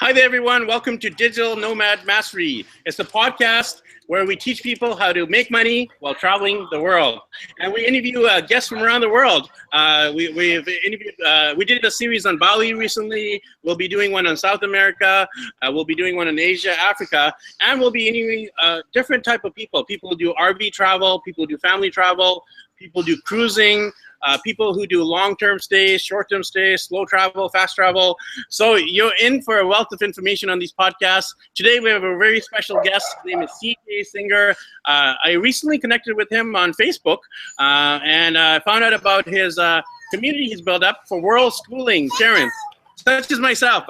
Hi there, everyone. Welcome to Digital Nomad Mastery. It's a podcast where we teach people how to make money while traveling the world. And we interview guests from around the world. We did a series on Bali recently. We'll be doing one on South America. We'll be doing one on Asia, Africa. And we'll be interviewing different type of people. People who do RV travel, people who do family travel, people who do cruising, people who do long-term stays, short-term stays, slow travel, fast travel. So you're in for a wealth of information on these podcasts. Today we have a very special guest. His name is CJ Singer. I recently connected with him on Facebook and found out about his community he's built up for world-schooling parents, such as myself.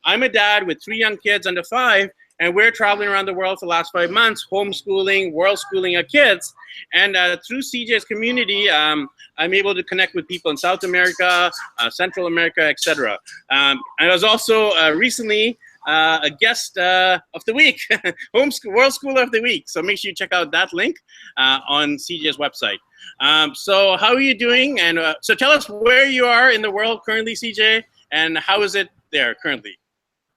I'm a dad with 3 young kids under 5, and we're traveling around the world for the last 5 months, homeschooling, world schooling our kids. And through CJ's community, I'm able to connect with people in South America, Central America, etc. I was also recently a guest of the week, World Schooler of the Week. So make sure you check out that link on CJ's website. So how are you doing? And so tell us where you are in the world currently, CJ, and how is it there currently?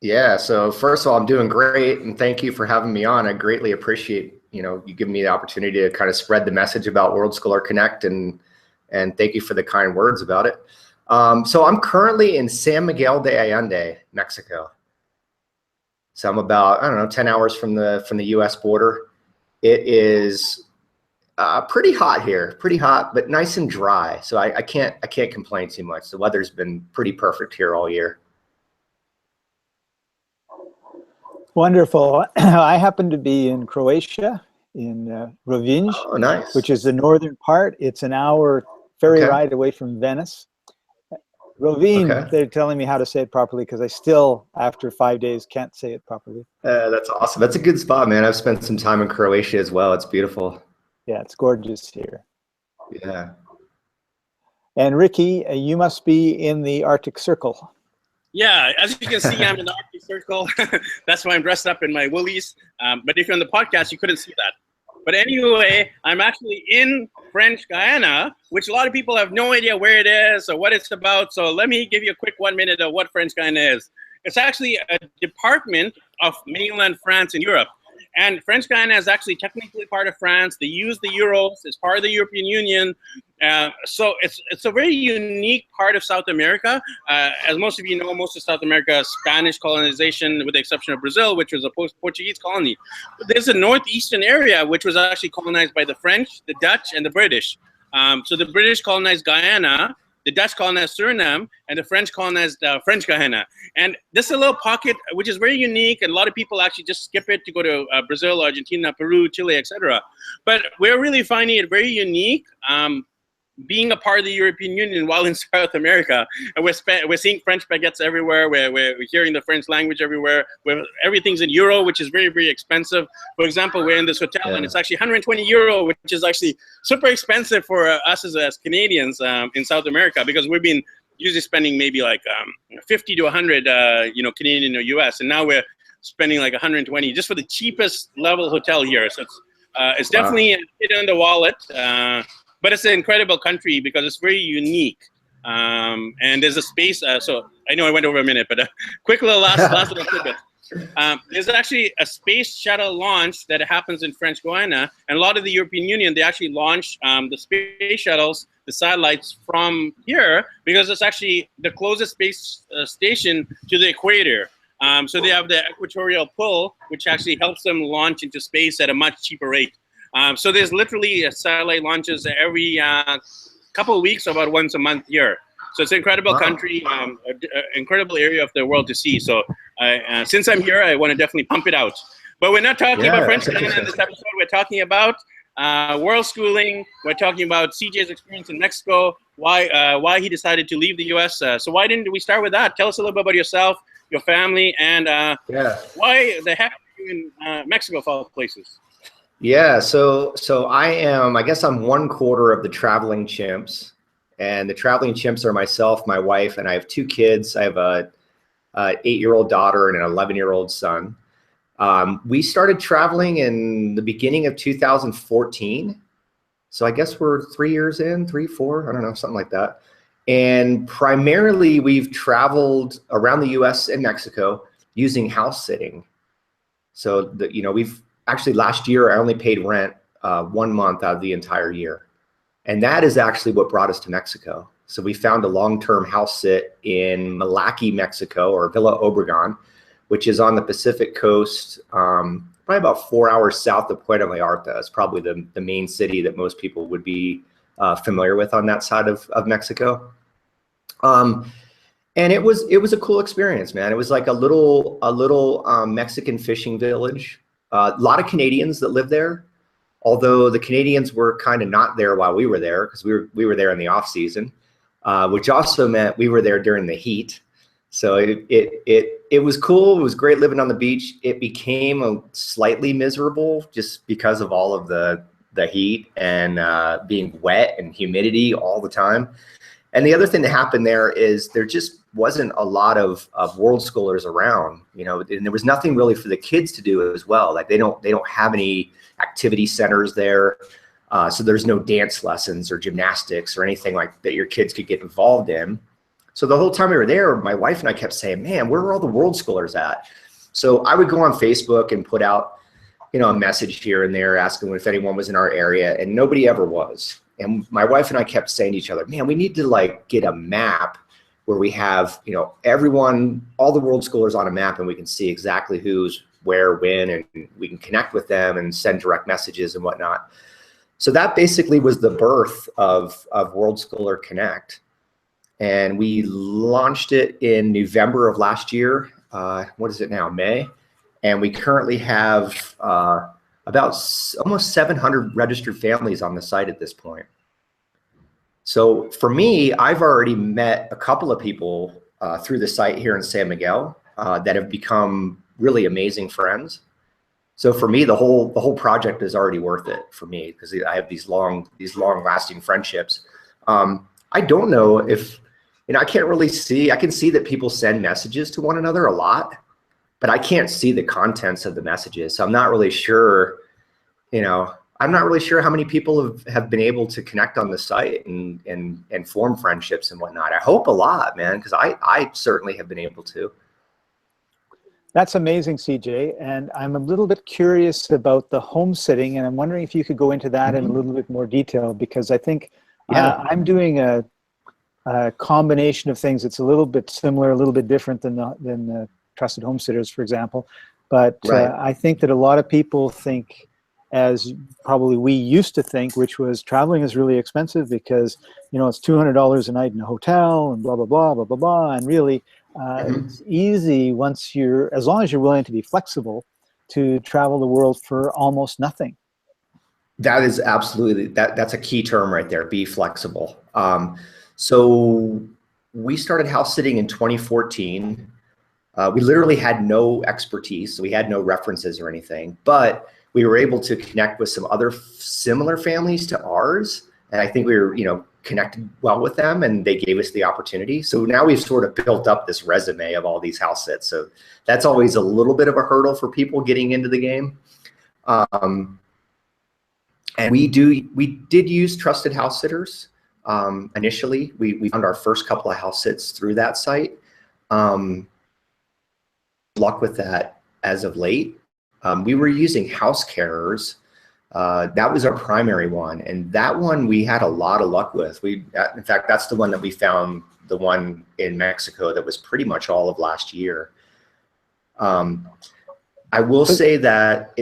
Yeah, so first of all, I'm doing great, and thank you for having me on. I greatly appreciate, you giving me the opportunity to kind of spread the message about Worldschooler Connect, and thank you for the kind words about it. So I'm currently in San Miguel de Allende, Mexico. So I'm about, 10 hours from the US border. It is pretty hot here, pretty hot, but nice and dry. So I can't complain too much. The weather's been pretty perfect here all year. Wonderful. I happen to be in Croatia, in Rovinj, oh, nice. Which is the northern part. It's an hour ferry ride away from Venice. Rovinj, They're telling me how to say it properly because I still, after 5 days, can't say it properly. That's awesome. That's a good spot, man. I've spent some time in Croatia as well. It's beautiful. Yeah, it's gorgeous here. Yeah. And Ricky, you must be in the Arctic Circle. Yeah, as you can see, I'm in the Arctic Circle. That's why I'm dressed up in my woolies. But if you're on the podcast, you couldn't see that. But anyway, I'm actually in French Guiana, which a lot of people have no idea where it is or what it's about. So let me give you a quick 1 minute of what French Guiana is. It's actually a department of mainland France in Europe. And French Guiana is actually technically part of France. They use the euros. It's part of the European Union. So it's a very unique part of South America. As most of you know, most of South America is Spanish colonization, with the exception of Brazil, which was a Portuguese colony. But there's a northeastern area which was actually colonized by the French, the Dutch, and the British. So the British colonized Guyana, the Dutch colonized Suriname, and the French colonized French Guiana. And this is a little pocket which is very unique, and a lot of people actually just skip it to go to Brazil, Argentina, Peru, Chile, etc. But we're really finding it very unique, being a part of the European Union while in South America. And we're seeing French baguettes everywhere. We're hearing the French language everywhere. Everything's in euro, which is very, very expensive. For example, we're in this hotel, and it's actually 120 euro, which is actually super expensive for us as Canadians in South America, because we've been usually spending maybe like 50 to 100, Canadian or US, and now we're spending like 120 just for the cheapest level hotel here. So it's definitely a hit on the wallet. But it's an incredible country because it's very unique. And there's a space, so I know I went over a minute, but a quick little last little tidbit. There's actually a space shuttle launch that happens in French Guiana, and a lot of the European Union, they actually launch the space shuttles, the satellites from here, because it's actually the closest space station to the equator. So they have the equatorial pull, which actually helps them launch into space at a much cheaper rate. So there's literally satellite launches every couple of weeks, about once a month here. So it's an incredible country, incredible area of the world to see. So since I'm here, I want to definitely pump it out. But we're not talking about French Guiana in this episode. We're talking about world schooling. We're talking about CJ's experience in Mexico, why he decided to leave the US. So why didn't we start with that? Tell us a little bit about yourself, your family, and why the heck are you in Mexico of all places? Yeah, so I guess I'm 1/4 of the traveling chimps, and the traveling chimps are myself, my wife, and I have 2 kids. I have a 8-year-old daughter and an 11-year-old son. We started traveling in the beginning of 2014. So I guess we're 3 years in, 3, 4, I don't know, something like that. And primarily we've traveled around the US and Mexico. using house sitting. So we've actually, last year I only paid rent 1 month out of the entire year. And that is actually what brought us to Mexico. So we found a long-term house sit in Malaki, Mexico, or Villa Obregon, which is on the Pacific coast, probably about 4 hours south of Puerto Vallarta. It's probably the main city that most people would be familiar with on that side of Mexico. And it was a cool experience, man. It was like a little Mexican fishing village. A lot of Canadians that live there, although the Canadians were kind of not there while we were there, because we were there in the off season, which also meant we were there during the heat. So it was cool. It was great living on the beach. It became slightly miserable just because of all of the heat and being wet and humidity all the time. And the other thing that happened there is there just wasn't a lot of Worldschoolers around, and there was nothing really for the kids to do as well. Like they don't have any activity centers there. So there's no dance lessons or gymnastics or anything like that your kids could get involved in. So the whole time we were there, my wife and I kept saying, man, where are all the Worldschoolers at? So I would go on Facebook and put out, a message here and there asking if anyone was in our area, and nobody ever was. And my wife and I kept saying to each other, man, we need to get a map where we have, everyone, all the Worldschoolers on a map, and we can see exactly who's where, when, and we can connect with them and send direct messages and whatnot. So that basically was the birth of Worldschooler Connect. And we launched it in November of last year. What is it now, May? And we currently have about almost 700 registered families on the site at this point. So for me, I've already met a couple of people through the site here in San Miguel that have become really amazing friends. So for me, the whole project is already worth it for me, because I have these long lasting friendships. I don't know if, I can't really see, I can see that people send messages to one another a lot, but I can't see the contents of the messages. So I'm not really sure, I'm not really sure how many people have been able to connect on the site and form friendships and whatnot. I hope a lot, man, because I certainly have been able to. That's amazing, CJ. And I'm a little bit curious about the home sitting, and I'm wondering if you could go into that in a little bit more detail, because I think I'm doing a combination of things. It's a little bit similar, a little bit different than the trusted home sitters, for example. But I think that a lot of people think, as probably we used to think, which was traveling is really expensive because, it's $200 a night in a hotel and blah, blah, blah, blah, blah, blah. And really, it's easy as long as you're willing to be flexible, to travel the world for almost nothing. That is absolutely, that's a key term right there, be flexible. So we started house sitting in 2014. We literally had no expertise, so we had no references or anything, but we were able to connect with some other similar families to ours. And I think we were, connected well with them, and they gave us the opportunity. So now we've sort of built up this resume of all these house sits. So that's always a little bit of a hurdle for people getting into the game. And we did use trusted house sitters. Initially, we found our first couple of house sits through that site. Luck with that as of late. We were using house carers. That was our primary one, and that one we had a lot of luck with. In fact, that's the one that we found, the one in Mexico, that was pretty much all of last year. I will say that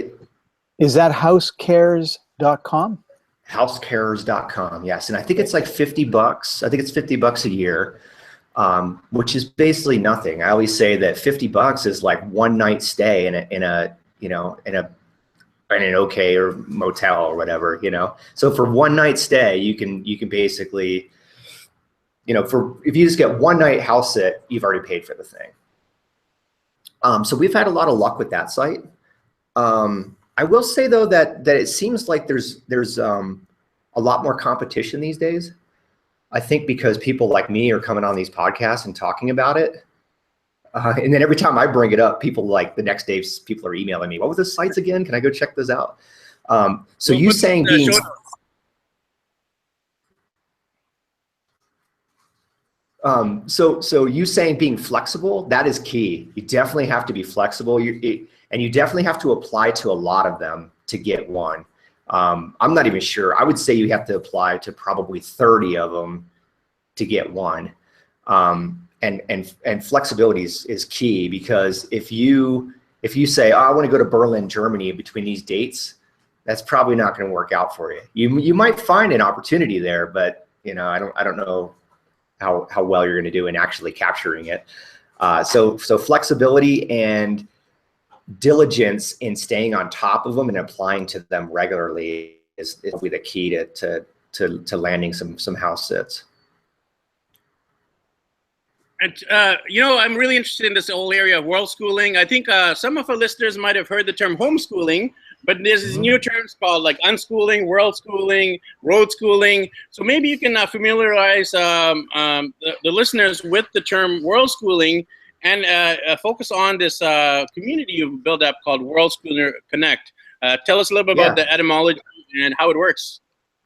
is that housecares.com? Housecarers.com, yes, and I think it's like $50. I think it's $50 a year, which is basically nothing. I always say that $50 is like one night stay in an okay or motel or whatever, So for one night stay, you can basically, if you just get one night house sit, you've already paid for the thing. So we've had a lot of luck with that site. I will say though that it seems like there's a lot more competition these days. I think because people like me are coming on these podcasts and talking about it. And then every time I bring it up, people the next day, people are emailing me, what were the sites again? Can I go check those out? So you saying being, So you saying being flexible, that is key. You definitely have to be flexible. And you definitely have to apply to a lot of them to get one. I'm not even sure. I would say you have to apply to probably 30 of them to get one. And flexibility is key, because if you say, oh, I want to go to Berlin, Germany between these dates, that's probably not going to work out for you. You might find an opportunity there, but I don't know how well you're going to do in actually capturing it. So flexibility and diligence in staying on top of them and applying to them regularly is probably the key to landing some house sits. And I'm really interested in this whole area of world schooling. I think some of our listeners might have heard the term homeschooling, but there's these new terms called like unschooling, world schooling, road schooling. So maybe you can familiarize the listeners with the term world schooling and focus on this community you've built up called Worldschooler Connect. Tell us a little bit about the etymology and how it works.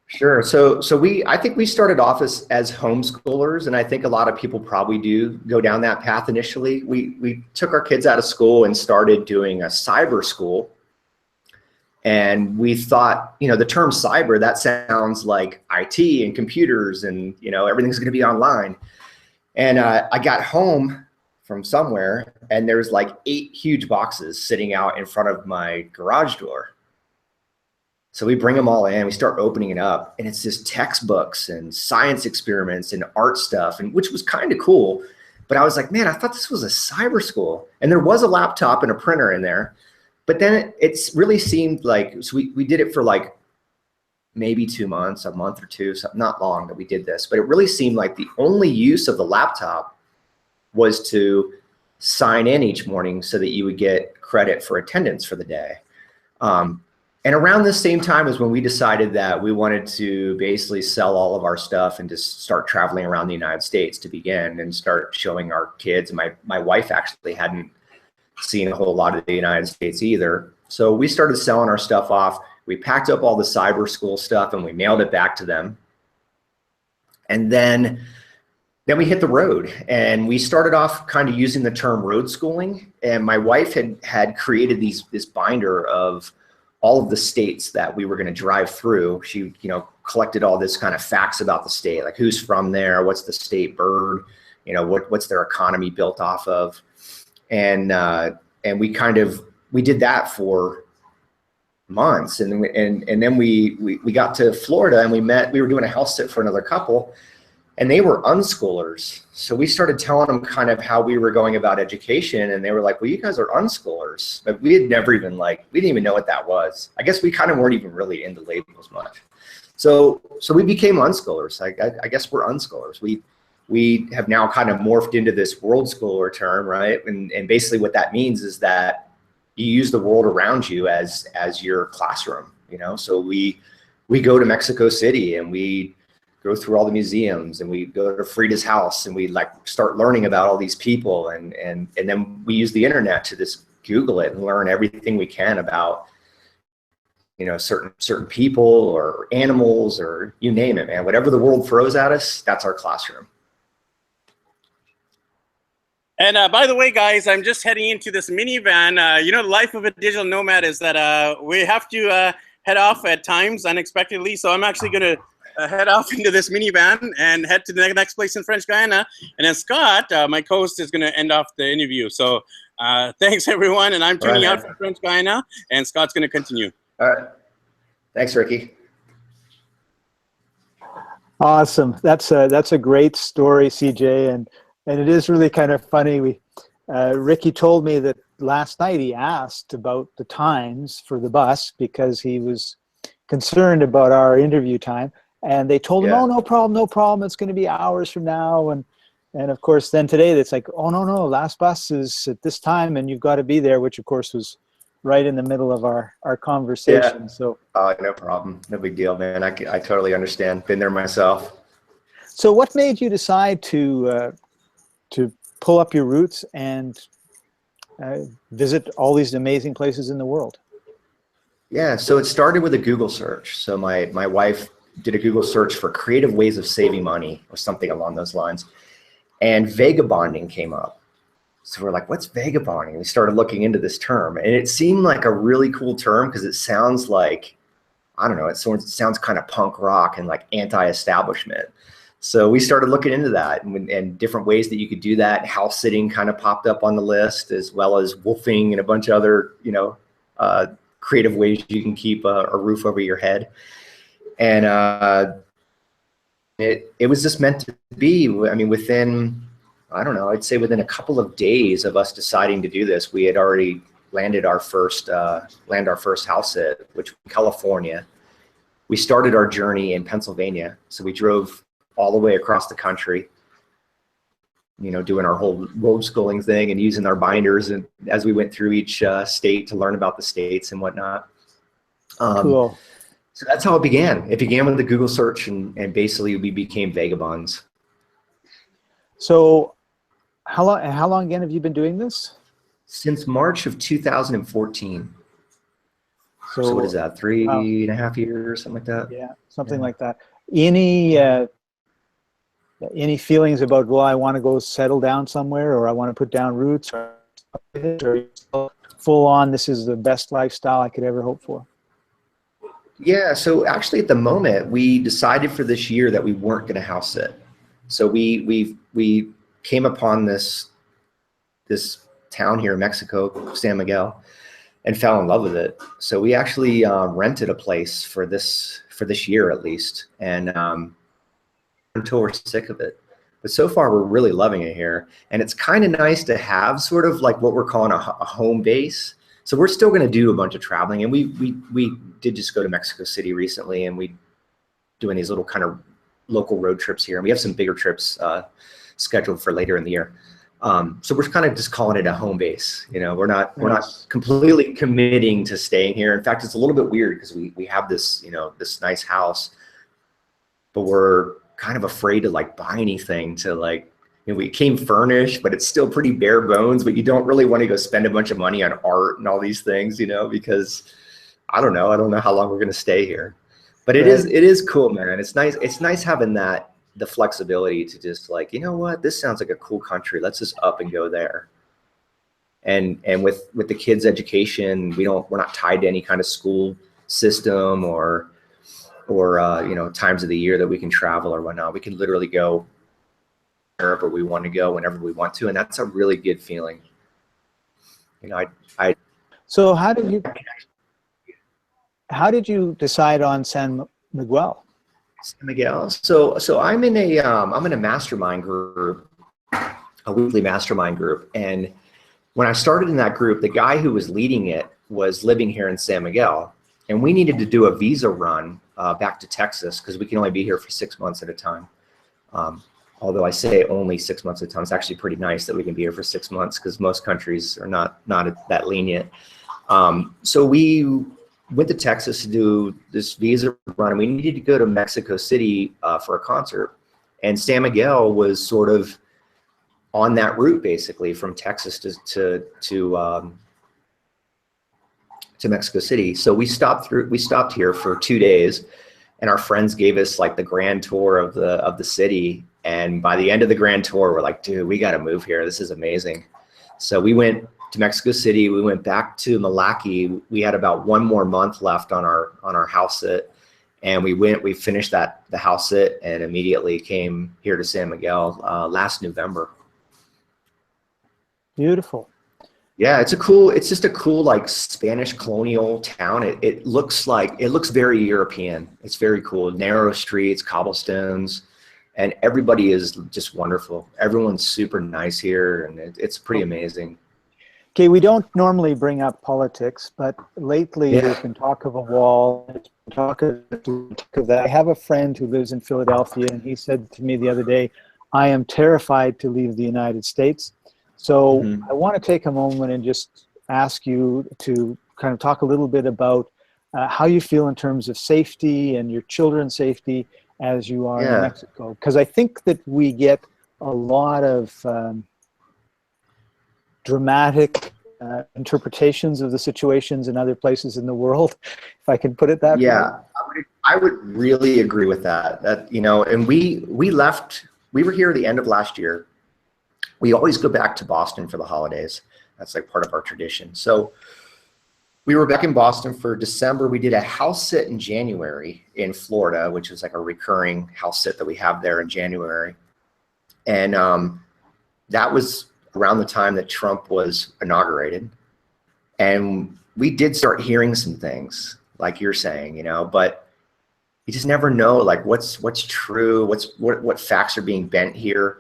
Sure. So I think we started off as homeschoolers, and I think a lot of people probably do go down that path initially. We took our kids out of school and started doing a cyber school. And we thought, the term cyber, that sounds like IT and computers and, everything's going to be online. And I got home from somewhere and there's like 8 huge boxes sitting out in front of my garage door. So we bring them all in, we start opening it up, and it's just textbooks and science experiments and art stuff, and which was kind of cool. But I was like, man, I thought this was a cyber school. And there was a laptop and a printer in there. But then it's really seemed like, so we did it for like maybe 2 months, a month or two, so not long that we did this, but it really seemed like the only use of the laptop was to sign in each morning so that you would get credit for attendance for the day. And around the same time as when we decided that we wanted to basically sell all of our stuff and just start traveling around the United States to begin and start showing our kids. My wife actually hadn't seen a whole lot of the United States either. So we started selling our stuff off. We packed up all the cyber school stuff and we mailed it back to them. And then we hit the road, and we started off kind of using the term road schooling. And my wife had created this binder of all of the states that we were going to drive through. She, collected all this kind of facts about the state, like who's from there, what's the state bird, what's their economy built off of. And we did that for months. And then we got to Florida, and we were doing a house sit for another couple, and they were unschoolers. So we started telling them kind of how we were going about education, and they were like, well, you guys are unschoolers. But we had never even we didn't even know what that was. I guess we kind of weren't even really into labels much. So we became unschoolers. I guess we're unschoolers. We have now kind of morphed into this world schooler term, right? And basically what that means is that you use the world around you as your classroom, So we go to Mexico City, and we go through all the museums, and we go to Frida's house, and we start learning about all these people, and then we use the internet to just Google it and learn everything we can about certain people or animals, or you name it, man. Whatever the world throws at us, that's our classroom. And by the way, guys, I'm just heading into this minivan. The life of a digital nomad is that we have to head off at times unexpectedly. So I'm actually going to head off into this minivan and head to the next place in French Guiana. And then Scott, my co-host, is going to end off the interview. So thanks, everyone. And I'm tuning out from French Guiana, and Scott's going to continue. All right. Thanks, Ricky. Awesome. That's a great story, CJ. And it is really kind of funny. Ricky told me that last night he asked about the times for the bus because he was concerned about our interview time. And they told him, oh, no problem. It's going to be hours from now. And of course, then today it's like, oh, no, last bus is at this time and you've got to be there, which of course was right in the middle of our conversation. Yeah. So no problem. No big deal, man. I totally understand. Been there myself. So what made you decide to pull up your roots and visit all these amazing places in the world? Yeah, so it started with a Google search. So my wife did a Google search for creative ways of saving money or something along those lines. and vagabonding came up. So we're like, what's vagabonding? We started looking into this term, and it seemed like a really cool term because it sounds like, I don't know, it sounds kind of punk rock and like anti-establishment. So we started looking into that and different ways that you could do that. House sitting kind of popped up on the list, as well as wolfing and a bunch of other, creative ways you can keep a roof over your head. And it was just meant to be. I mean, within, I don't know, I'd say within a couple of days of us deciding to do this, we had already landed our first house sit, which was in California. We started our journey in Pennsylvania. So we drove all the way across the country, doing our whole road schooling thing and using our binders and as we went through each state to learn about the states and whatnot. Cool. So that's how it began. It began with the Google search, and basically we became vagabonds. So how long again have you been doing this? Since March of 2014. So what is that, 3.5 years, something like that? Yeah, something like that. Any feelings about, well, I want to go settle down somewhere, or I want to put down roots, or full on, this is the best lifestyle I could ever hope for? Yeah, so actually at the moment, we decided for this year that we weren't going to house sit. So we came upon this town here in Mexico, San Miguel, and fell in love with it. So we actually rented a place for this year at least, and until we're sick of it. But so far we're really loving it here, and it's kind of nice to have sort of like what we're calling a home base. So we're still going to do a bunch of traveling, and we did just go to Mexico City recently, and we doing these little kind of local road trips here, and we have some bigger trips scheduled for later in the year. So we're kind of just calling it a home base. We're not completely committing to staying here. In fact, it's a little bit weird because we have this this nice house, but we're kind of afraid to like buy anything to we came furnished, but it's still pretty bare bones. But you don't really want to go spend a bunch of money on art and all these things, because I don't know how long we're going to stay here. But it is cool, man. It's nice having the flexibility to just like, what, this sounds like a cool country. Let's just up and go there. And with the kids' education, we're not tied to any kind of school system or times of the year that we can travel or whatnot. We can literally go wherever we want to go, whenever we want to, and that's a really good feeling. So how did you decide on San Miguel? San Miguel. So I'm in a mastermind group, a weekly mastermind group, and when I started in that group, the guy who was leading it was living here in San Miguel, and we needed to do a visa run back to Texas because we can only be here for 6 months at a time. Although I say only 6 months at a time, it's actually pretty nice that we can be here for 6 months because most countries are not that lenient. So we went to Texas to do this visa run, and we needed to go to Mexico City for a concert. And San Miguel was sort of on that route, basically, from Texas to Mexico City. So we stopped here for 2 days, and our friends gave us like the grand tour of the city. And by the end of the grand tour, we're like, dude, we got to move here. This is amazing. So we went to Mexico City. We went back to Malaki. We had about 1 more month left on our house sit, and we finished the house sit and immediately came here to San Miguel last November. Beautiful. Yeah, it's just a cool like Spanish colonial town. It looks very European. It's very cool. Narrow streets, cobblestones, and everybody is just wonderful. Everyone's super nice here, and it's pretty amazing. Okay, we don't normally bring up politics, but lately there's been talk of a wall, talk of that. I have a friend who lives in Philadelphia, and he said to me the other day, I am terrified to leave the United States. So I want to take a moment and just ask you to kind of talk a little bit about how you feel in terms of safety and your children's safety as you are in Mexico. Because I think that we get a lot of dramatic interpretations of the situations in other places in the world, if I can put it that way. Yeah, I would really agree with that. And we were here at the end of last year, we always go back to Boston for the holidays. That's like part of our tradition. So we were back in Boston for December. We did a house sit in January in Florida, which is like a recurring house sit that we have there in January. And that was around the time that Trump was inaugurated. And we did start hearing some things like you're saying, you know, but you just never know like what's true, what facts are being bent here.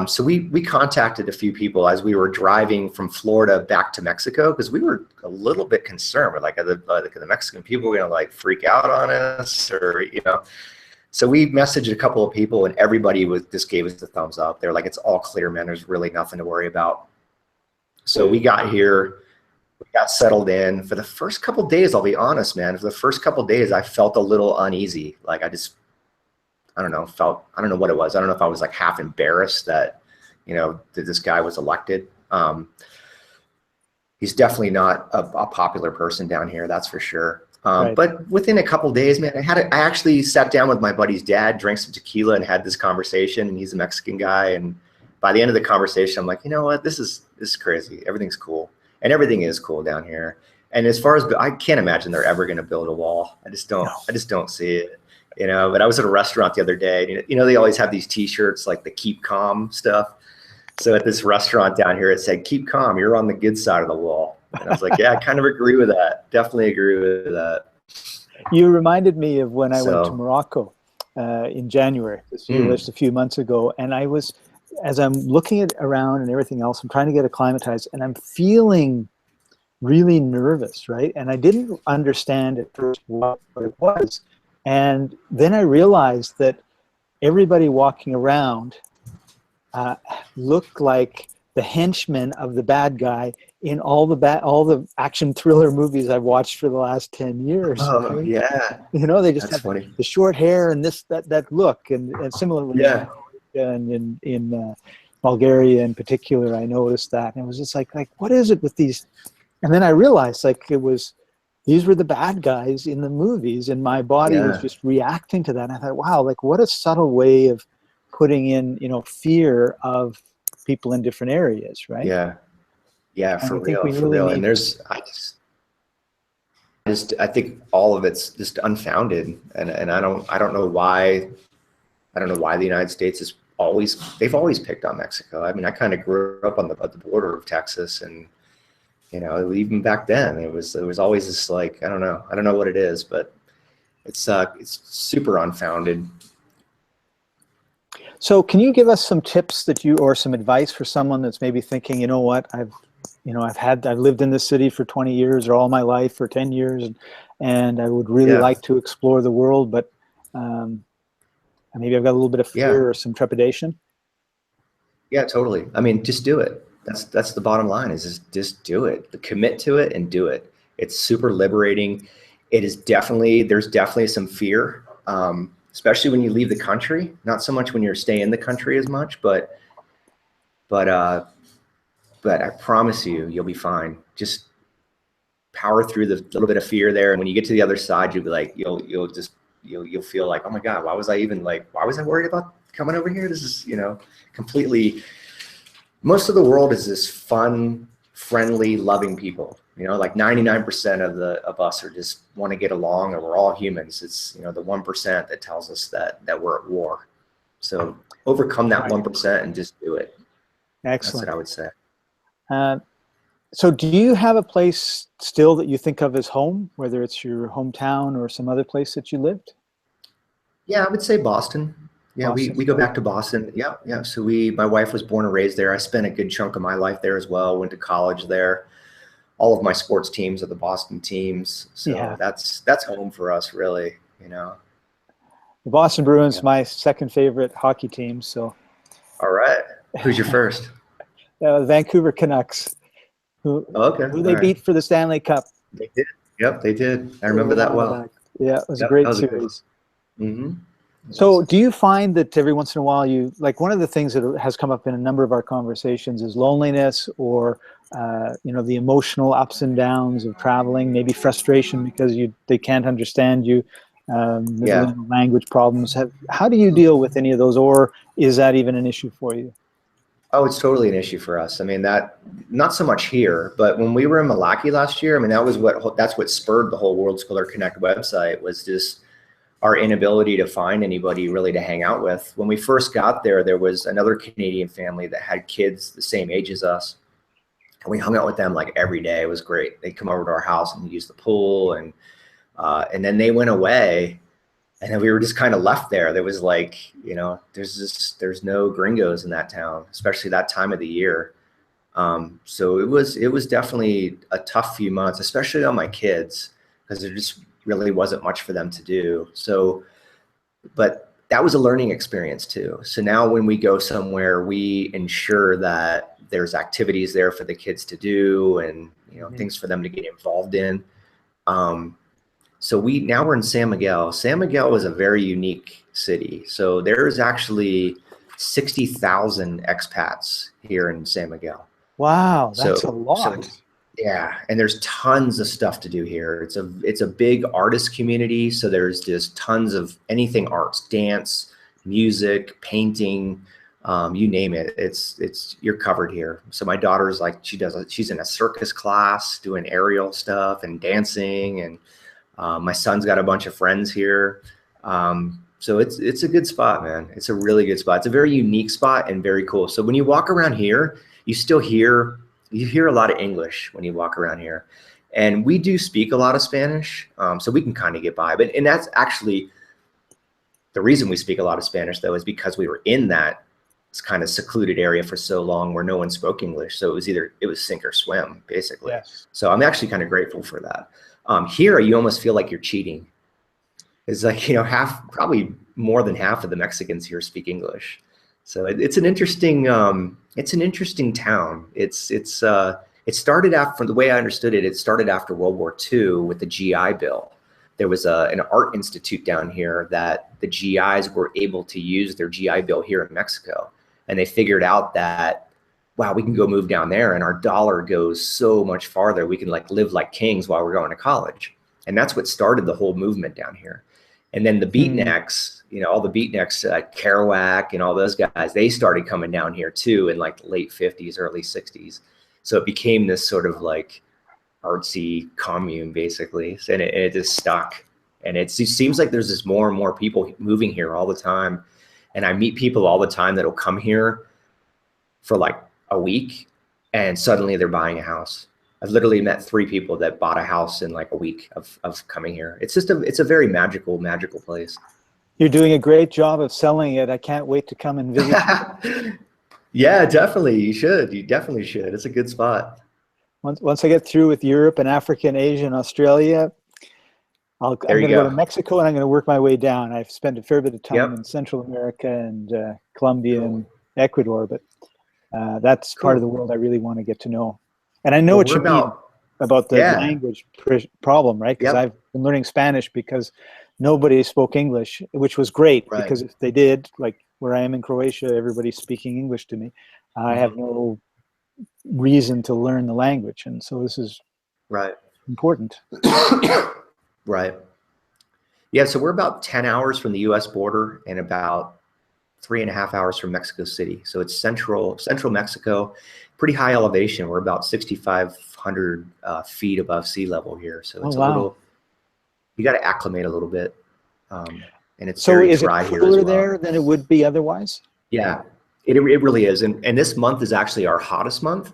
So we contacted a few people as we were driving from Florida back to Mexico, because we were a little bit concerned. We're like, are the Mexican people going to like freak out on us, or, you know? So we messaged a couple of people, and everybody just gave us the thumbs up. They're like, it's all clear, man. There's really nothing to worry about. So we got here, we got settled in. For the first couple of days, I'll be honest, man, for the first couple of days, I felt a little uneasy. Like I don't know what it was. I don't know if I was like half embarrassed that, you know, that this guy was elected. He's definitely not a popular person down here, that's for sure. Right. But within a couple of days, man, I actually sat down with my buddy's dad, drank some tequila, and had this conversation. And he's a Mexican guy. And by the end of the conversation, I'm like, you know what, this is crazy. Everything's cool, and everything is cool down here. And as far as, I can't imagine they're ever going to build a wall. I just don't see it. You know, but I was at a restaurant the other day, and, you know, they always have these T-shirts, like the keep calm stuff. So at this restaurant down here, it said, keep calm, you're on the good side of the wall. And I was like, yeah, I kind of agree with that. Definitely agree with that. You reminded me of when I went to Morocco in January, just a few months ago. And I was, as I'm looking around and everything else, I'm trying to get acclimatized, and I'm feeling really nervous, right? And I didn't understand at first what it was. And then I realized that everybody walking around looked like the henchmen of the bad guy in all the action thriller movies I've watched for the last 10 years. Oh, right? Yeah. You know, they just That's have funny. the short hair and that look, and similarly, Yeah. and in Bulgaria in particular, I noticed that, and it was just like what is it with these? And then I realized these were the bad guys in the movies, and my body was just reacting to that. And I thought, wow, like what a subtle way of putting in, you know, fear of people in different areas, right? Yeah. Yeah, and for real. And I think all of it's just unfounded. And I don't know why the United States they've always picked on Mexico. I mean, I kind of grew up on the border of Texas, and, you know, even back then, it was always this, like, I don't know what it is, but it's super unfounded. So can you give us some tips or some advice for someone that's maybe thinking, you know what, I've lived in this city for 20 years or all my life for 10 years, and I would really like to explore the world, but maybe I've got a little bit of fear or some trepidation? Yeah, totally. I mean, just do it. That's the bottom line, is just do it. Commit to it and do it. It's super liberating. There's definitely some fear, especially when you leave the country. Not so much when you're staying in the country as much, but I promise you'll be fine. Just power through the little bit of fear there, and when you get to the other side, you'll be like, you'll feel like, oh my God, why was I worried about coming over here? This is, you know, completely. Most of the world is this fun, friendly, loving people. You know, like 99% of us are just want to get along, and we're all humans. It's, you know, the 1% that tells us that we're at war. So overcome that 1% and just do it. Excellent. That's what I would say. So do you have a place still that you think of as home, whether it's your hometown or some other place that you lived? Yeah, I would say Boston. Yeah, Boston. we go back to Boston. Yeah. So my wife was born and raised there. I spent a good chunk of my life there as well. Went to college there. All of my sports teams are the Boston teams. So that's home for us, really, you know. The Boston Bruins, my second favorite hockey team. So. All right. Who's your first? Vancouver Canucks. Who they beat for the Stanley Cup. They did. Yep, they did. I remember that well. Yeah, it was a great series. Mm-hmm. So do you find that every once in a while one of the things that has come up in a number of our conversations is loneliness, or the emotional ups and downs of traveling, maybe frustration because they can't understand you, language problems. How do you deal with any of those, or is that even an issue for you? Oh, it's totally an issue for us. I mean, that not so much here, but when we were in Milwaukee last year, I mean, that's what spurred the whole Worldschooler Connect website, was just our inability to find anybody really to hang out with. When we first got there, there was another Canadian family that had kids the same age as us. And we hung out with them like every day. It was great. They'd come over to our house and use the pool, and then they went away. And then we were just kind of left there. There was like, there's no gringos in that town, especially that time of the year. So it was definitely a tough few months, especially on my kids, because there just really wasn't much for them to do. So, but that was a learning experience too. So now when we go somewhere, we ensure that there's activities there for the kids to do, and things for them to get involved in. So now we're in San Miguel. San Miguel is a very unique city. So there's actually 60,000 expats here in San Miguel. Wow, that's a lot. So, yeah, and there's tons of stuff to do here. It's a big artist community. So there's just tons of anything arts, dance, music, painting, you name it. You're covered here. So my daughter's like, she's in a circus class doing aerial stuff and dancing, and my son's got a bunch of friends here. So it's a good spot, man. It's a really good spot. It's a very unique spot and very cool. So when you walk around here, you hear a lot of English when you walk around here. And we do speak a lot of Spanish, so we can kind of get by. And that's actually the reason we speak a lot of Spanish, though, is because we were in that kind of secluded area for so long where no one spoke English. So it was sink or swim, basically. Yes. So I'm actually kind of grateful for that. Here, you almost feel like you're cheating. It's like, probably more than half of the Mexicans here speak English. So it's an interesting town. It started after, from the way I understood it, it started after World War II with the GI Bill. There was an art institute down here that the GIs were able to use their GI Bill here in Mexico. And they figured out that, wow, we can go move down there and our dollar goes so much farther. We can live like kings while we're going to college. And that's what started the whole movement down here. And then the beatniks, all the beatniks, Kerouac and all those guys, they started coming down here too in like the late 50s, early 60s. So it became this sort of like artsy commune, basically. And it just stuck. And it seems like there's just more and more people moving here all the time. And I meet people all the time that'll come here for like a week and suddenly they're buying a house. I've literally met 3 people that bought a house in like a week of coming here. It's a very magical place. You're doing a great job of selling it. I can't wait to come and visit. Yeah, definitely. You should. You definitely should. It's a good spot. Once I get through with Europe and Africa and Asia and Australia, I'm going to go to Mexico and I'm going to work my way down. I've spent a fair bit of time in Central America and Colombia and Ecuador, but that's part of the world I really want to get to know. And I know what you mean about the language problem, right? Because I've been learning Spanish because nobody spoke English, which was great because if they did, like where I am in Croatia, everybody's speaking English to me. I have no reason to learn the language. And so this is important. Right. Yeah, so we're about 10 hours from the U.S. border and about 3.5 hours from Mexico City. So it's central Mexico, pretty high elevation. We're about 6,500 feet above sea level here. So it's a little, you got to acclimate a little bit. And it's very dry here as well. So is it cooler there than it would be otherwise? Yeah, it really is. And this month is actually our hottest month.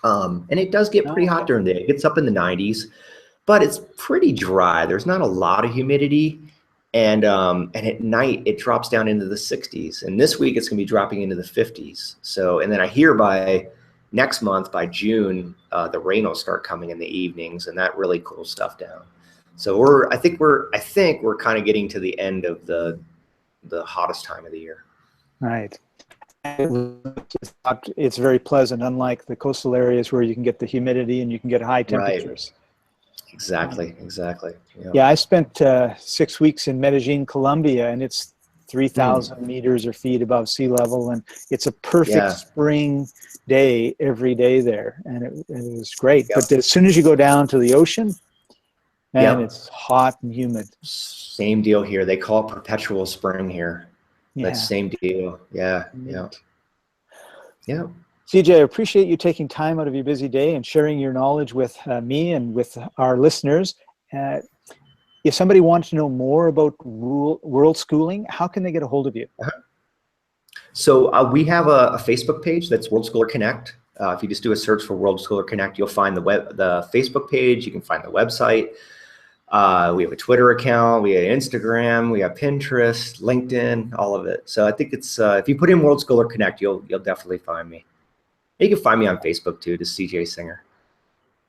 And it does get pretty hot during the day. It gets up in the 90s. But it's pretty dry. There's not a lot of humidity. And at night, it drops down into the 60s. And this week, it's going to be dropping into the 50s. So, and then I hear by next month, by June, the rain will start coming in the evenings, and that really cools stuff down. So I think we're kind of getting to the end of the hottest time of the year. Right. It's very pleasant, unlike the coastal areas where you can get the humidity and you can get high temperatures. Right. Exactly. Yeah, I spent 6 weeks in Medellin, Colombia, and it's 3,000 meters or feet above sea level, and it's a perfect spring day every day there, and it was great. But as soon as you go down to the ocean, man, it's hot and humid. Same deal here. They call it perpetual spring here. That same deal. Yeah. Yeah. CJ, I appreciate you taking time out of your busy day and sharing your knowledge with me and with our listeners. If somebody wants to know more about world schooling, how can they get a hold of you? So we have a Facebook page that's Worldschooler Connect. If you just do a search for Worldschooler Connect, you'll find the Facebook page. You can find the website. We have a Twitter account. We have Instagram. We have Pinterest, LinkedIn, all of it. So I think it's if you put in Worldschooler Connect, you'll definitely find me. You can find me on Facebook too, just CJ Singer.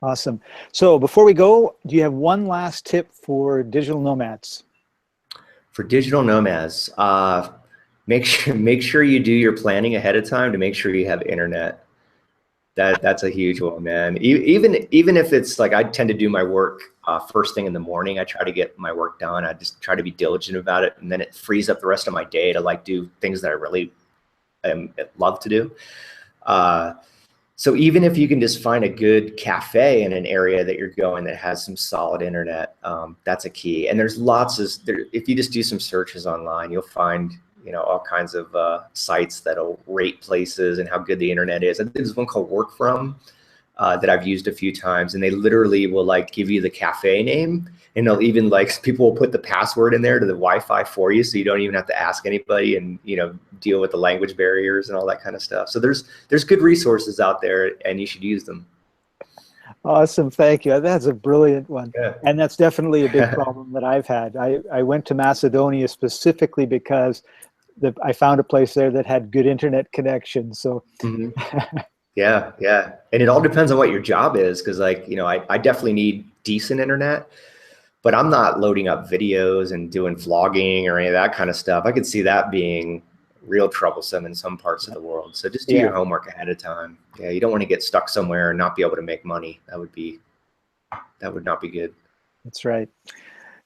Awesome. So before we go, do you have one last tip for digital nomads? For digital nomads, make sure you do your planning ahead of time to make sure you have internet. That's a huge one, man. Even if it's like I tend to do my work first thing in the morning, I try to get my work done. I just try to be diligent about it, and then it frees up the rest of my day to like do things that I really love to do. So even if you can just find a good cafe in an area that you're going that has some solid internet, that's a key. And there's if you just do some searches online, you'll find, all kinds of sites that'll rate places and how good the internet is. I think there's one called Work From that I've used a few times, and they literally will like give you the cafe name, and they'll even like people will put the password in there to the Wi-Fi for you, so you don't even have to ask anybody and deal with the language barriers and all that kind of stuff. So there's good resources out there, and you should use them. Awesome, thank you. That's a brilliant one. Yeah. And that's definitely a big problem that I've had. I went to Macedonia specifically because I found a place there that had good internet connection. So yeah. And it all depends on what your job is, because I definitely need decent internet, but I'm not loading up videos and doing vlogging or any of that kind of stuff. I could see that being real troublesome in some parts of the world. So just do your homework ahead of time. Yeah, you don't want to get stuck somewhere and not be able to make money. That would not be good. That's right.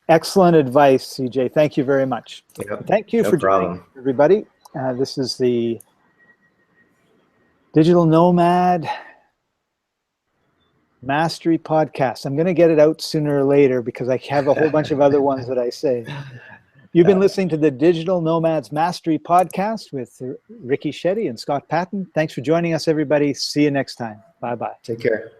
Excellent advice, CJ. Thank you very much. Yep. Thank you for joining, everybody. This is the Digital Nomad Mastery Podcast. I'm going to get it out sooner or later because I have a whole bunch of other ones that I say. You've been listening to the Digital Nomads Mastery Podcast with Ricky Shetty and Scott Paton. Thanks for joining us, everybody. See you next time. Bye-bye. Take care.